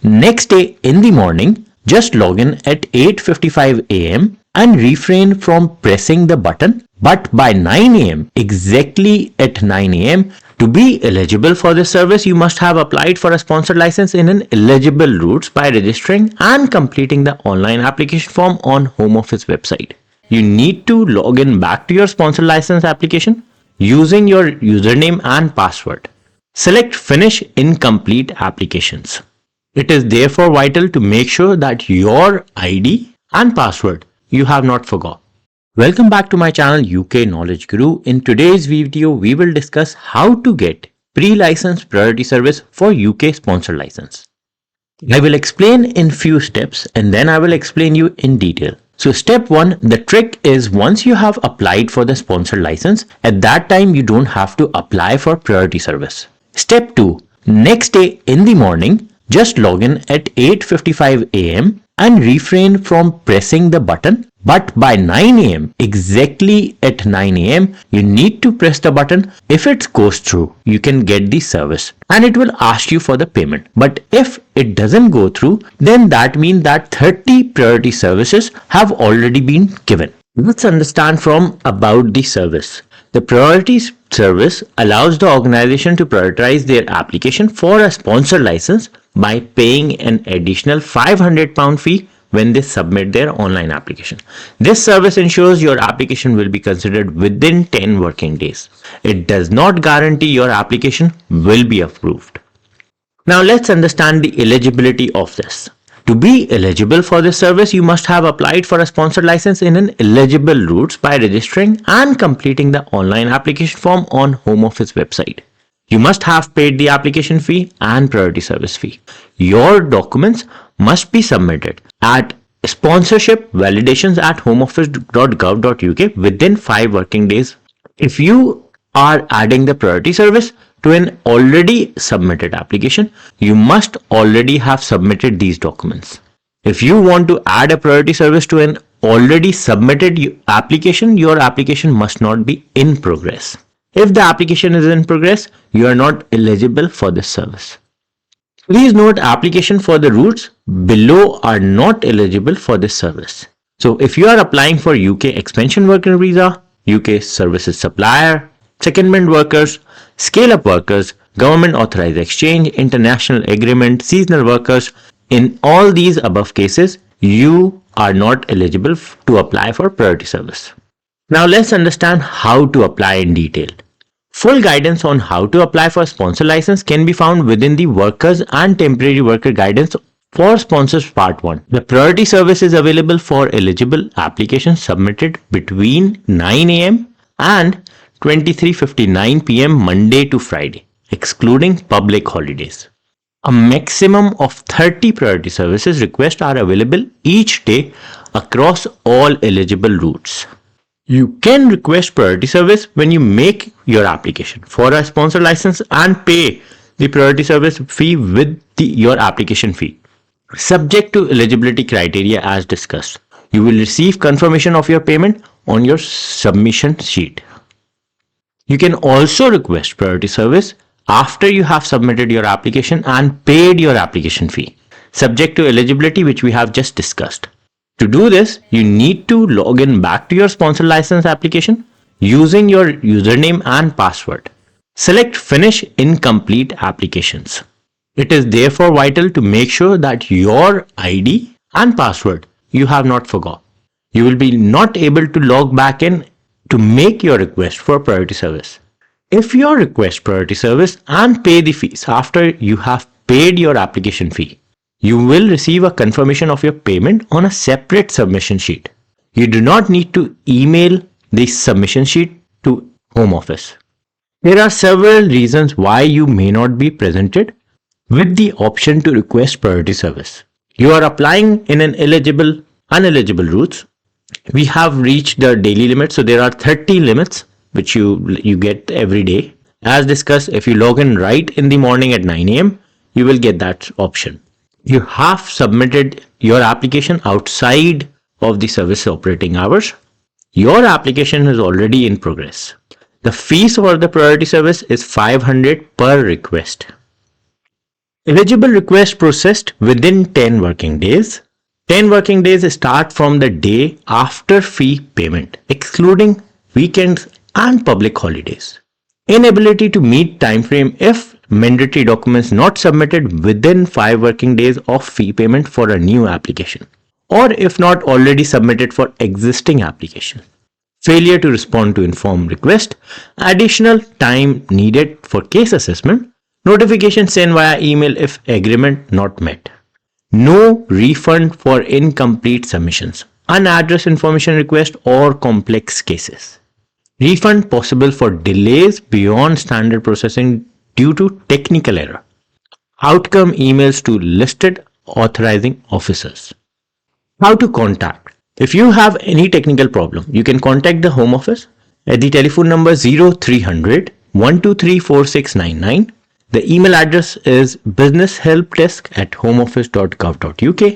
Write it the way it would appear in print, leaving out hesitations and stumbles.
Next day in the morning, just log in at 8:55 a.m. and refrain from pressing the button. But by 9 a.m., exactly at 9 a.m., to be eligible for this service, you must have applied for a sponsored license in an eligible routes by registering and completing the online application form on Home Office website. You need to log in back to your sponsored license application using your username and password. Select Finish Incomplete Applications. It is therefore vital to make sure that your ID and password you have not forgot. Welcome back to my channel UK Knowledge Guru. In today's video, we will discuss how to get pre-licensed priority service for UK sponsor license. I will explain in few steps and then I will explain you in detail. So step 1, the trick is once you have applied for the sponsor license, at that time you don't have to apply for priority service. Step 2, next day in the morning, just log in at 8:55 a.m. and refrain from pressing the button. But by 9 a.m., exactly at 9 a.m., you need to press the button. If it goes through, you can get the service and it will ask you for the payment. But if it doesn't go through, then that means that 30 priority services have already been given. Let's understand from about the service. The priority service allows the organization to prioritize their application for a sponsor license by paying an additional £500 fee when they submit their online application. This service ensures your application will be considered within 10 working days. It does not guarantee your application will be approved. Now let's understand the eligibility of this. To be eligible for this service, you must have applied for a sponsored license in an eligible routes by registering and completing the online application form on Home Office website. You must have paid the application fee and priority service fee. Your documents must be submitted at sponsorship-validations@homeoffice.gov.uk within 5 working days. If you are adding the priority service to an already submitted application, you must already have submitted these documents. If you want to add a priority service to an already submitted application, your application must not be in progress. If the application is in progress, you are not eligible for this service. Please note, application for the routes below are not eligible for this service. So if you are applying for UK expansion worker visa, UK services supplier, secondment workers, scale-up workers, government authorized exchange, international agreement, seasonal workers, in all these above cases, you are not eligible to apply for priority service. Now let's understand how to apply in detail. Full guidance on how to apply for sponsor license can be found within the Workers and Temporary Worker Guidance for Sponsors Part 1. The priority service is available for eligible applications submitted between 9 a.m. and 23:59 p.m. Monday to Friday, excluding public holidays. A maximum of 30 priority services requests are available each day across all eligible routes. You can request priority service when you make your application for a sponsor license and pay the priority service fee with your application fee. Subject to eligibility criteria as discussed, you will receive confirmation of your payment on your submission sheet. You can also request priority service after you have submitted your application and paid your application fee, subject to eligibility, which we have just discussed. To do this, you need to log in back to your sponsor license application using your username and password. Select Finish Incomplete Applications. It is therefore vital to make sure that your ID and password you have not forgot. You will be not able to log back in to make your request for priority service. If you request priority service and pay the fees after you have paid your application fee, you will receive a confirmation of your payment on a separate submission sheet. You do not need to email the submission sheet to Home Office. There are several reasons why you may not be presented with the option to request priority service. You are applying in an uneligible routes. We have reached the daily limit, so there are 30 limits which you get every day. As discussed, if you log in right in the morning at 9 a.m., you will get that option. You have submitted your application outside of the service operating hours. Your application is already in progress. The fees for the priority service is 500 per request. Eligible request processed within 10 working days. 10 working days start from the day after fee payment, excluding weekends and public holidays. Inability to meet time frame if mandatory documents not submitted within 5 working days of fee payment for a new application, or if not already submitted for existing application. Failure to respond to informed request, additional time needed for case assessment, notification sent via email if agreement not met. No refund for incomplete submissions, unaddressed information request or complex cases. Refund possible for delays beyond standard processing due to technical error. Outcome emails to listed authorizing officers. How to contact? If you have any technical problem, you can contact the Home Office at the telephone number 0300 123 4699. The email address is businesshelpdesk@homeoffice.gov.uk.